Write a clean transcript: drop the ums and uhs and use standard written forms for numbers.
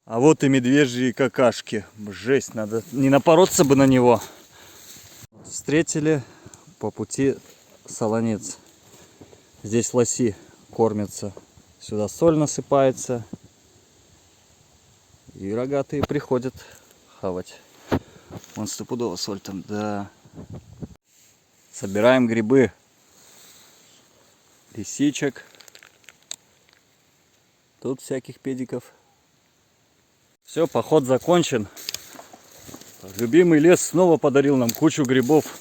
А вот и медвежьи какашки. Жесть, надо не напороться бы на него. Встретили по пути солонец. Здесь лоси кормятся. Сюда соль насыпается. И рогатые приходят хавать. Вон стопудово соль там, да. Собираем грибы. Лисичек. Тут всяких педиков. Все, поход закончен. Любимый лес снова подарил нам кучу грибов.